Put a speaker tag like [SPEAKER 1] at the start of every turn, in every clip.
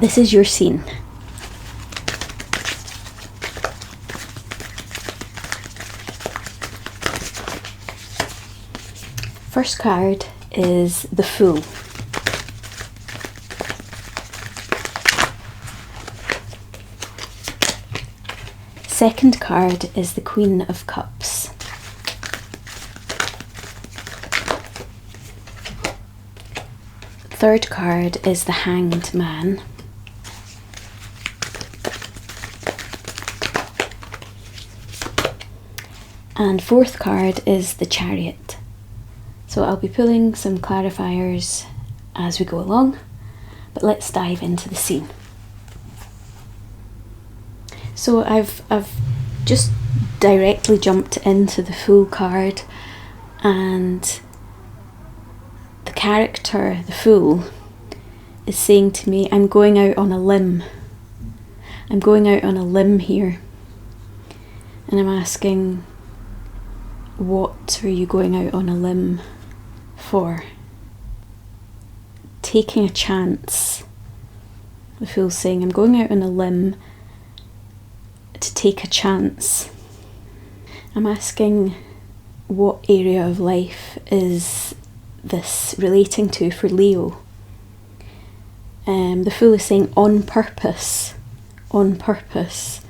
[SPEAKER 1] This is your scene. First card is the Fool. Second card is the Queen of Cups. Third card is the Hanged Man. And fourth card is the Chariot. So I'll be pulling some clarifiers as we go along, but let's dive into the scene. So I've just directly jumped into the Fool card, and the character, the Fool, is saying to me, I'm going out on a limb. I'm going out on a limb here. And I'm asking, what are you going out on a limb for? Taking a chance. The Fool's saying, I'm going out on a limb to take a chance. I'm asking, what area of life is this relating to for Leo? The Fool is saying on purpose. On purpose.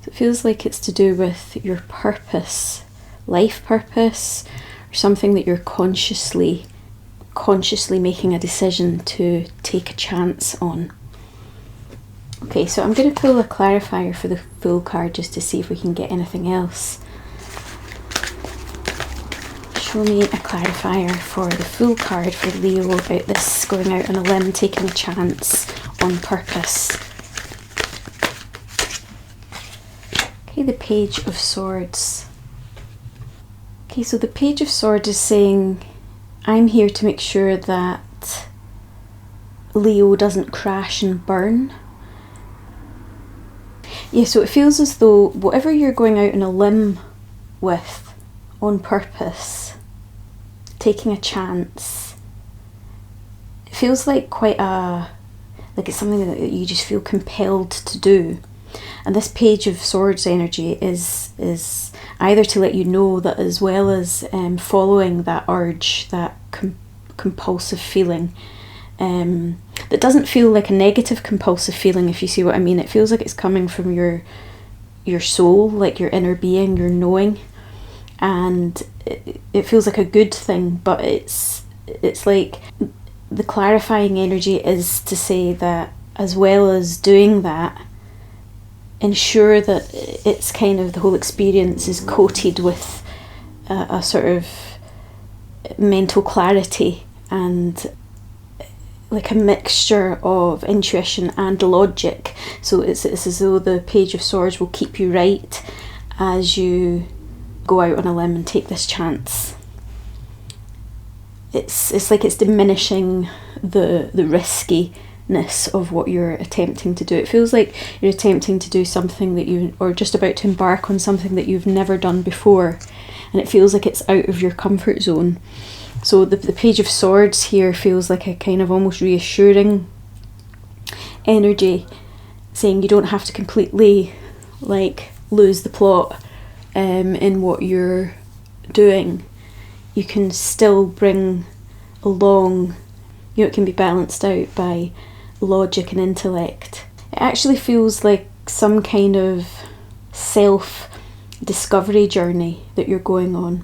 [SPEAKER 1] So it feels like it's to do with your purpose, life purpose, or something that you're consciously making a decision to take a chance on. Okay, so I'm going to pull a clarifier for the Fool card just to see if we can get anything else. Show me a clarifier for the Fool card for Leo about this going out on a limb, taking a chance on purpose. Okay, the Page of Swords. Okay, so the Page of Swords is saying, I'm here to make sure that Leo doesn't crash and burn. Yeah, so it feels as though whatever you're going out on a limb with, on purpose, taking a chance, it feels like like it's something that you just feel compelled to do. And this Page of Swords energy is either to let you know that, as well as following that urge, that compulsive feeling, that doesn't feel like a negative compulsive feeling, if you see what I mean. It feels like it's coming from your soul, like your inner being, your knowing, and it feels like a good thing. But it's like the clarifying energy is to say that, as well as doing that, ensure that it's kind of, the whole experience is coated with a sort of mental clarity and like a mixture of intuition and logic. So it's as though the Page of Swords will keep you right as you go out on a limb and take this chance. It's like it's diminishing the riskiness of what you're attempting to do. It feels like you're attempting to do something that or just about to embark on something that you've never done before, and it feels like it's out of your comfort zone. So the Page of Swords here feels like a kind of almost reassuring energy, saying you don't have to completely like lose the plot in what you're doing. You can still bring along, it can be balanced out by logic and intellect. It actually feels like some kind of self-discovery journey that you're going on.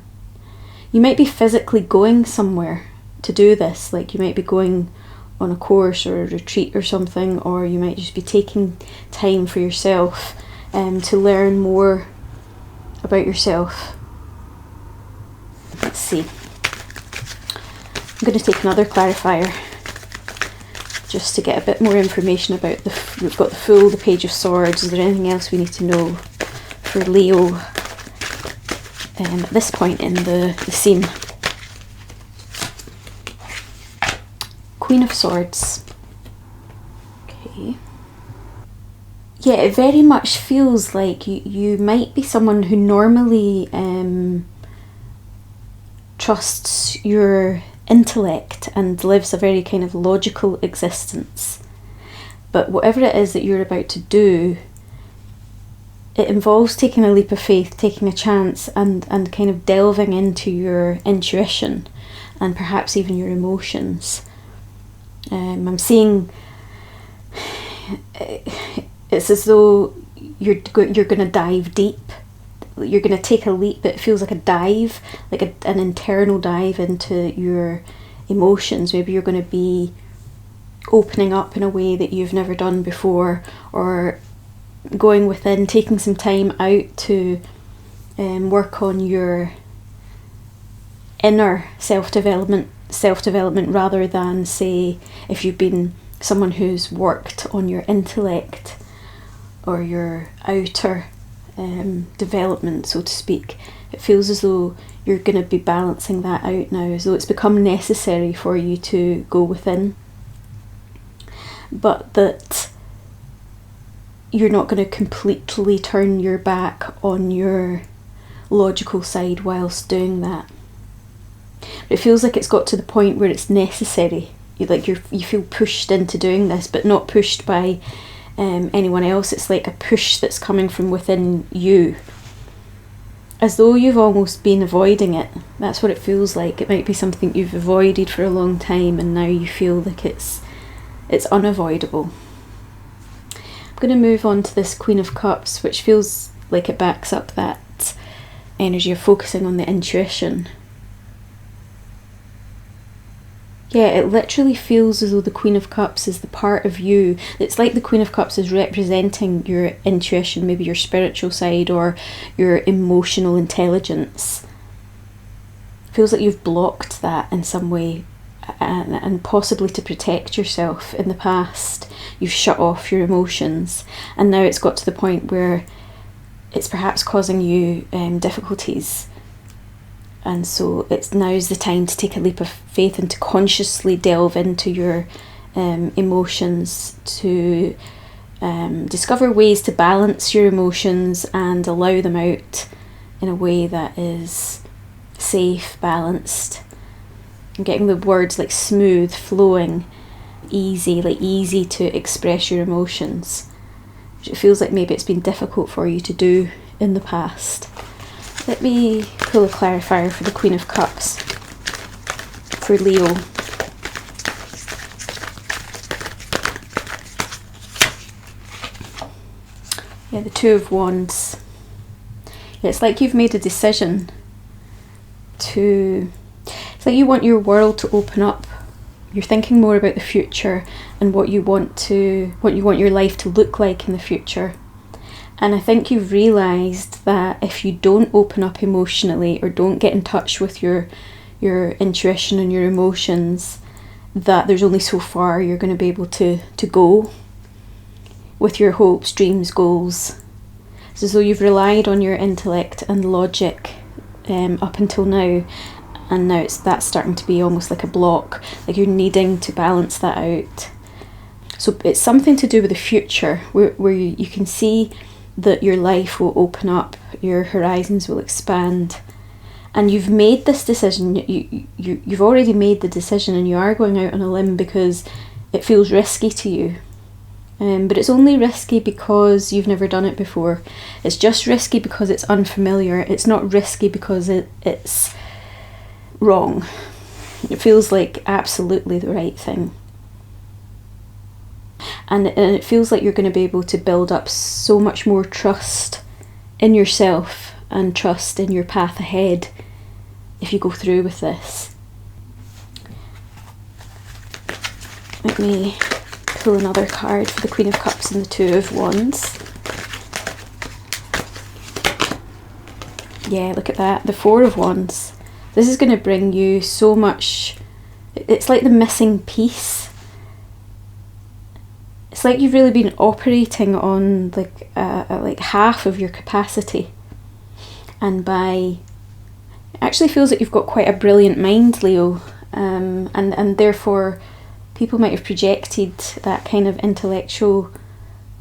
[SPEAKER 1] You might be physically going somewhere to do this, like you might be going on a course or a retreat or something, or you might just be taking time for yourself to learn more about yourself. Let's see. I'm going to take another clarifier just to get a bit more information about we've got the Fool, the Page of Swords. Is there anything else we need to know for Leo at this point in the scene? Queen of Swords. Okay. Yeah, it very much feels like you might be someone who normally trusts your intellect and lives a very kind of logical existence. But whatever it is that you're about to do, it involves taking a leap of faith, taking a chance, and kind of delving into your intuition and perhaps even your emotions. I'm seeing it's as though you're going to dive deep. You're going to take a leap. It feels like a dive, like an internal dive into your emotions. Maybe you're going to be opening up in a way that you've never done before, or going within, taking some time out to work on your inner self-development rather than, say, if you've been someone who's worked on your intellect or your outer development, so to speak. It feels as though you're going to be balancing that out now, as though it's become necessary for you to go within, but that you're not going to completely turn your back on your logical side whilst doing that. But it feels like it's got to the point where it's necessary. You feel pushed into doing this, but not pushed by anyone else. It's like a push that's coming from within you, as though you've almost been avoiding it. That's what it feels like. It might be something you've avoided for a long time, and now you feel like it's unavoidable. I'm going to move on to this Queen of Cups, which feels like it backs up that energy of focusing on the intuition. Yeah, it literally feels as though the Queen of Cups is the part of you. It's like the Queen of Cups is representing your intuition, maybe your spiritual side or your emotional intelligence. It feels like you've blocked that in some way, and possibly to protect yourself in the past. You've shut off your emotions, and now it's got to the point where it's perhaps causing you difficulties. And so now's the time to take a leap of faith and to consciously delve into your emotions, to discover ways to balance your emotions and allow them out in a way that is safe, balanced. I'm getting the words like smooth, flowing, easy, like easy to express your emotions. It feels like maybe it's been difficult for you to do in the past. Let me pull a clarifier for the Queen of Cups for Leo. Yeah, the Two of Wands. Yeah, it's like you've made a decision to... It's like you want your world to open up. You're thinking more about the future and what you want your life to look like in the future. And I think you've realised that if you don't open up emotionally or don't get in touch with your intuition and your emotions, that there's only so far you're going to be able to go with your hopes, dreams, goals. It's as though you've relied on your intellect and logic up until now, and now that's starting to be almost like a block, like you're needing to balance that out. So it's something to do with the future, where you can see that your life will open up, your horizons will expand, and you've made this decision. You've already made the decision, and you are going out on a limb because it feels risky to you. But it's only risky because you've never done it before. It's just risky because it's unfamiliar. It's not risky because it's wrong. It feels like absolutely the right thing. And it feels like you're going to be able to build up so much more trust in yourself and trust in your path ahead if you go through with this. Let me pull another card for the Queen of Cups and the Two of Wands. Yeah, look at that, the Four of Wands. This is going to bring you so much... It's like the missing piece. It's like you've really been operating on like half of your capacity, and it actually feels like you've got quite a brilliant mind, Leo, and therefore people might have projected that kind of intellectual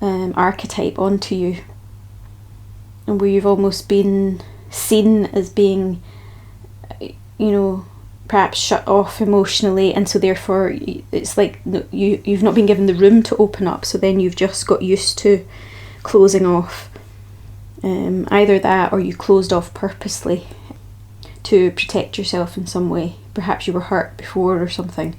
[SPEAKER 1] archetype onto you, and where you've almost been seen as being, perhaps shut off emotionally, and so therefore it's like you've not been given the room to open up, so then you've just got used to closing off. Either that, or you closed off purposely to protect yourself in some way. Perhaps you were hurt before or something.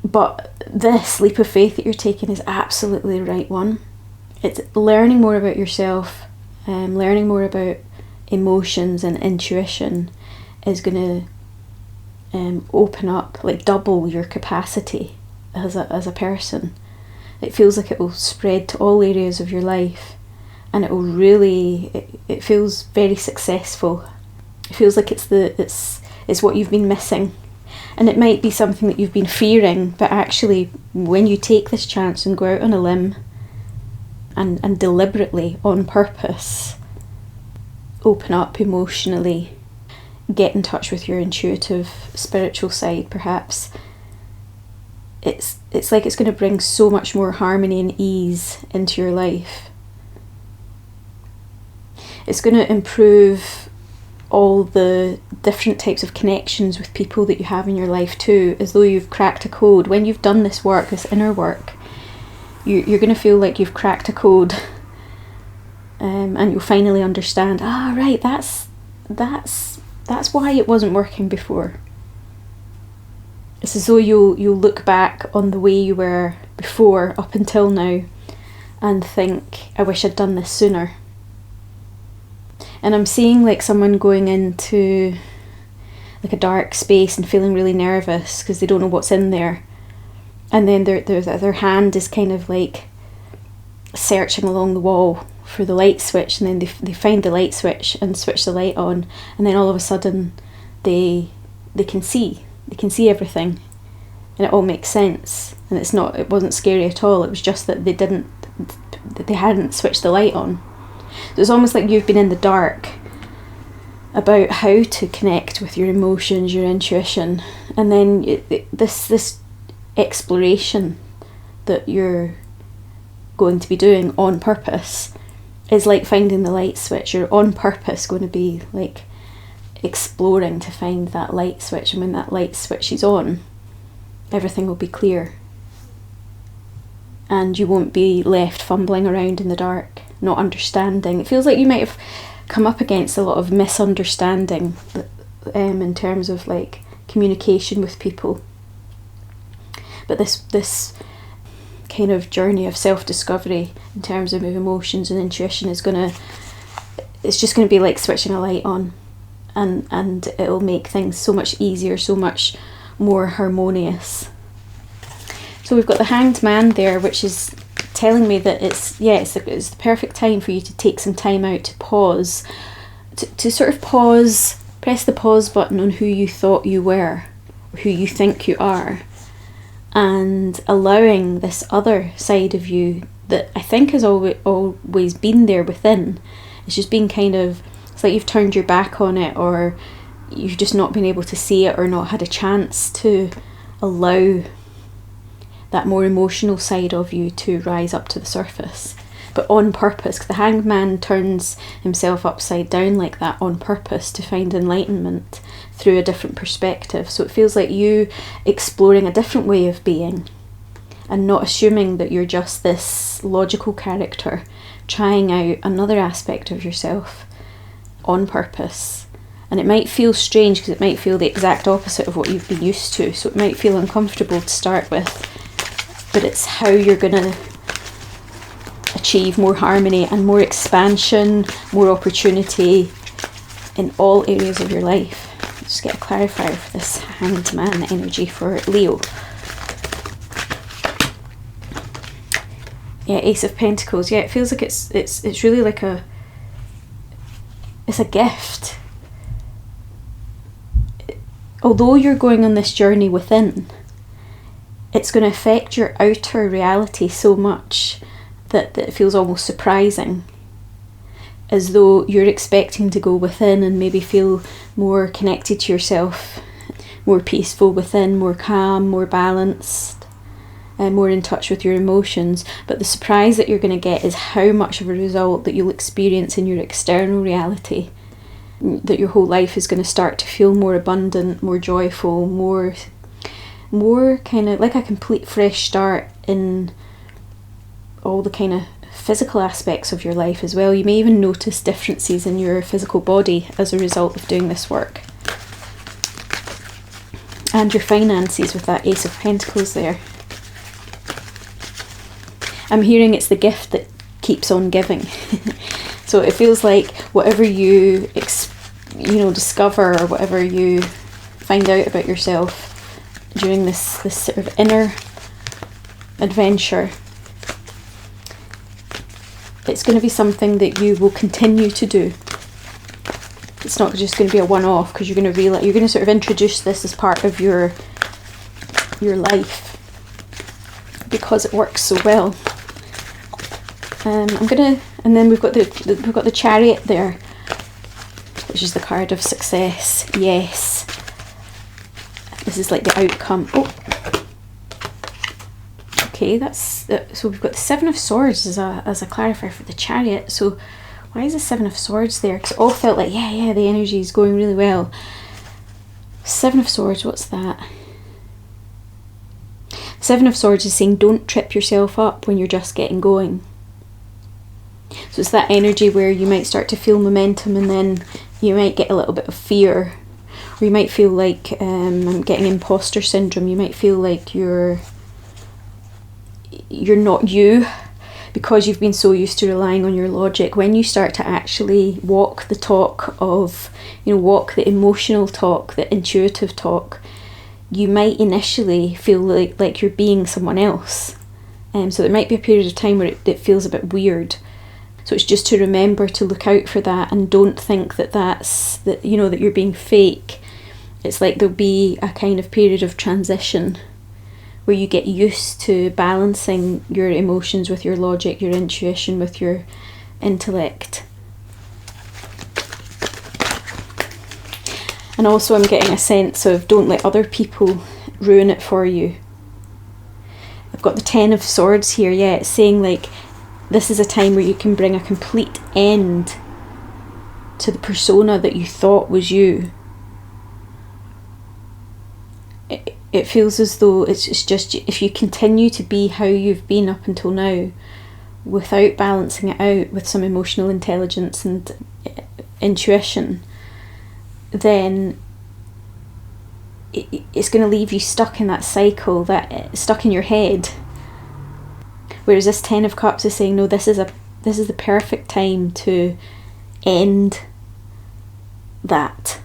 [SPEAKER 1] But this leap of faith that you're taking is absolutely the right one. It's learning more about yourself, learning more about emotions and intuition is going to open up, like double your capacity as a person. It feels like it will spread to all areas of your life, and it will really, it feels very successful. It feels like it's what you've been missing. And it might be something that you've been fearing, but actually when you take this chance and go out on a limb and deliberately, on purpose, open up emotionally, get in touch with your intuitive spiritual side perhaps, it's like it's going to bring so much more harmony and ease into your life. It's going to improve all the different types of connections with people that you have in your life too, as though you've cracked a code. When you've done this work, this inner work, you're going to feel like you've cracked a code, and you'll finally understand, right, that's why it wasn't working before. It's as though you'll look back on the way you were before, up until now, and think, I wish I'd done this sooner. And I'm seeing like someone going into like a dark space and feeling really nervous because they don't know what's in there. And then their hand is kind of like searching along the wall for the light switch, and then they find the light switch and switch the light on, and then all of a sudden they can see everything, and it all makes sense. And it wasn't scary at all. It was just that they hadn't switched the light on. So it's almost like you've been in the dark about how to connect with your emotions, your intuition, and then this exploration that you're going to be doing on purpose is like finding the light switch. You're on purpose going to be like exploring to find that light switch, and when that light switch is on, everything will be clear, and you won't be left fumbling around in the dark, not understanding. It feels like you might have come up against a lot of misunderstanding in terms of like communication with people. But this kind of journey of self-discovery in terms of emotions and intuition it's just going to be like switching a light on, and it'll make things so much easier, so much more harmonious. So we've got the Hanged Man there, which is telling me that it's the perfect time for you to take some time out to pause, to sort of pause, press the pause button on who you thought you were, who you think you are, and allowing this other side of you that I think has always been there within. It's just been it's like you've turned your back on it, or you've just not been able to see it, or not had a chance to allow that more emotional side of you to rise up to the surface. But on purpose, because the Hanged Man turns himself upside down like that on purpose to find enlightenment through a different perspective. So it feels like you exploring a different way of being, and not assuming that you're just this logical character, trying out another aspect of yourself on purpose. And it might feel strange because it might feel the exact opposite of what you've been used to, so it might feel uncomfortable to start with, but it's how you're going to achieve more harmony and more expansion, more opportunity in all areas of your life. Just get a clarifier for this Hanged Man energy for Leo. Yeah, Ace of Pentacles. Yeah, it feels like it's really like it's a gift. Although you're going on this journey within, it's going to affect your outer reality so much that it feels almost surprising, as though you're expecting to go within and maybe feel more connected to yourself, more peaceful within, more calm, more balanced, and more in touch with your emotions. But the surprise that you're going to get is how much of a result that you'll experience in your external reality that your whole life is going to start to feel more abundant, more joyful, more kind of like a complete fresh start in all the kind of physical aspects of your life as well. You may even notice differences in your physical body as a result of doing this work. And your finances with that Ace of Pentacles there. I'm hearing it's the gift that keeps on giving. So it feels like whatever you discover, or whatever you find out about yourself during this sort of inner adventure, it's going to be something that you will continue to do. It's not just going to be a one-off, because you're going to realize, you're going to sort of introduce this as part of your life because it works so well. And then we've got the Chariot there, which is the card of success. Yes, this is like the outcome. Oh, okay, so we've got the Seven of Swords as a clarifier for the Chariot. So why is the Seven of Swords there? Because it all felt like yeah, the energy is going really well. Seven of Swords, what's that? Seven of Swords is saying don't trip yourself up when you're just getting going. So it's that energy where you might start to feel momentum, and then you might get a little bit of fear, or you might feel like I'm getting imposter syndrome. You might feel like you're not you, because you've been so used to relying on your logic. When you start to actually walk the talk of, walk the emotional talk, the intuitive talk, you might initially feel like you're being someone else. So there might be a period of time where it feels a bit weird. So it's just to remember to look out for that, and don't think that you're being fake. It's like there'll be a kind of period of transition where you get used to balancing your emotions with your logic, your intuition with your intellect. And also I'm getting a sense of don't let other people ruin it for you. I've got the Ten of Swords here. Yeah, it's saying like this is a time where you can bring a complete end to the persona that you thought was you. It feels as though it's just, if you continue to be how you've been up until now without balancing it out with some emotional intelligence and intuition, then it's going to leave you stuck in that cycle, stuck in your head. Whereas this Ten of Cups is saying, no, this is the perfect time to end that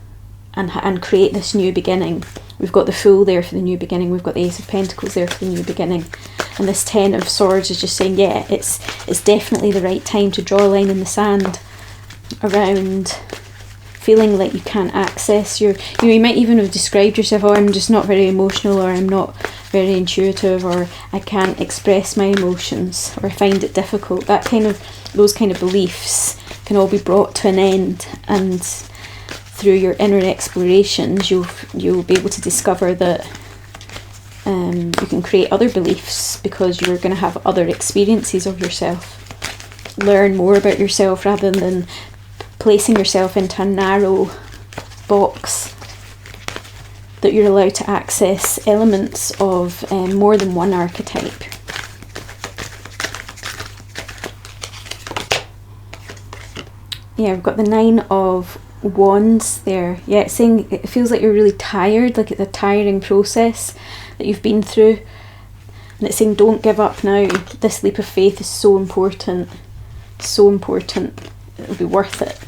[SPEAKER 1] and create this new beginning. We've got the Fool there for the new beginning. We've got the Ace of Pentacles there for the new beginning. And this Ten of Swords is just saying, yeah, it's definitely the right time to draw a line in the sand around feeling like you can't access you might even have described yourself, oh, I'm just not very emotional, or I'm not very intuitive, or I can't express my emotions, or I find it difficult. Those kind of beliefs can all be brought to an end, and through your inner explorations you'll be able to discover that you can create other beliefs, because you're going to have other experiences of yourself, learn more about yourself rather than placing yourself into a narrow box that you're allowed to access elements of more than one archetype. Yeah, I've got the Nine of Wands there. Yeah, it's saying it feels like you're really tired, like it's a tiring process that you've been through. And it's saying don't give up now. This leap of faith is so important. So important. It'll be worth it.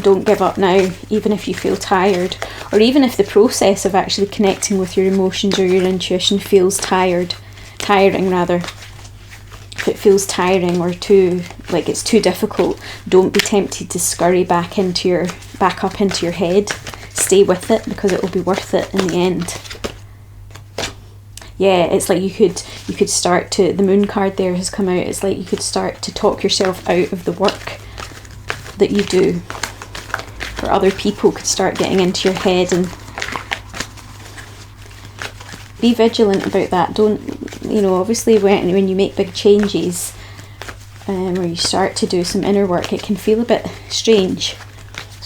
[SPEAKER 1] Don't give up now, even if you feel tired, or even if the process of actually connecting with your emotions or your intuition feels tiring. If it feels tiring or it's too difficult, don't be tempted to scurry back up into your head. Stay with it, because it will be worth it in the end. Yeah, it's like you could start to, the Moon card there has come out, it's like you could start to talk yourself out of the work that you do. Or other people could start getting into your head, and be vigilant about that. Don't, obviously when you make big changes, or you start to do some inner work, it can feel a bit strange.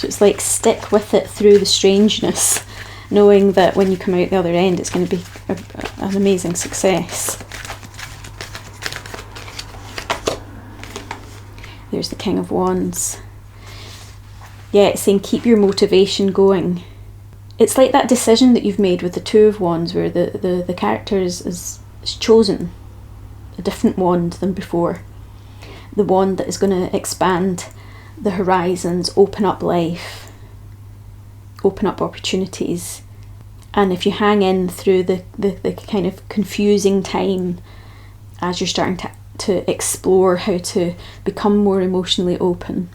[SPEAKER 1] So it's like stick with it through the strangeness, knowing that when you come out the other end it's going to be an amazing success. There's the King of Wands. Yeah, it's saying keep your motivation going. It's like that decision that you've made with the Two of Wands, where the character is chosen a different wand than before. The wand that is going to expand the horizons, open up life, open up opportunities. And if you hang in through the kind of confusing time as you're starting to explore how to become more emotionally open,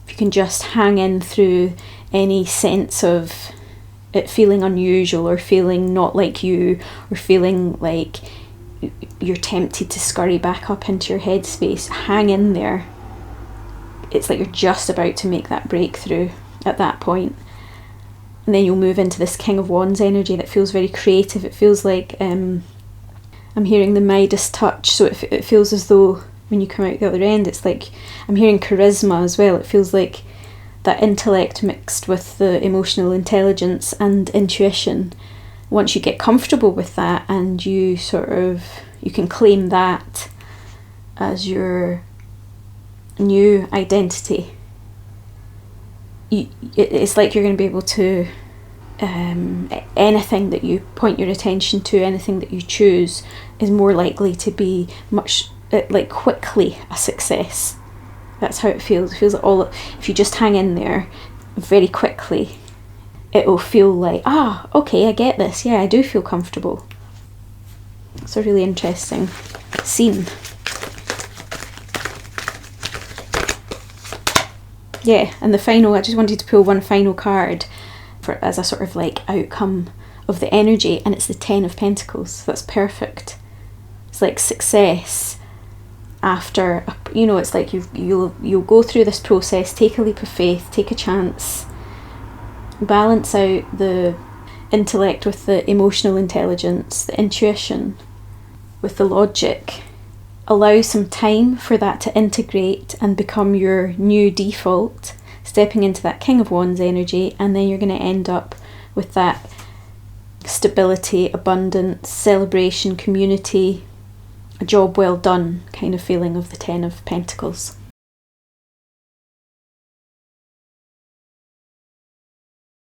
[SPEAKER 1] if you can just hang in through any sense of it feeling unusual or feeling not like you, or feeling like you're tempted to scurry back up into your headspace, hang in there. It's like you're just about to make that breakthrough at that point. And then you'll move into this King of Wands energy that feels very creative. It feels like I'm hearing the Midas touch, so it feels as though when you come out the other end, it's like I'm hearing charisma as well. It feels like that intellect mixed with the emotional intelligence and intuition. Once you get comfortable with that and you can claim that as your new identity, it's like you're going to be able to anything that you point your attention to, anything that you choose, is more likely to be much like quickly a success. That's how it feels. It feels like if you just hang in there very quickly, it will feel like, okay, I get this. Yeah, I do feel comfortable. It's a really interesting scene. Yeah, and I just wanted to pull one final card as a sort of like outcome of the energy, and it's the Ten of Pentacles. So that's perfect. It's like success after, it's like you'll go through this process, take a leap of faith, take a chance, balance out the intellect with the emotional intelligence, the intuition with the logic. Allow some time for that to integrate and become your new default, stepping into that King of Wands energy, and then you're going to end up with that stability, abundance, celebration, community, a job well done kind of feeling of the Ten of Pentacles.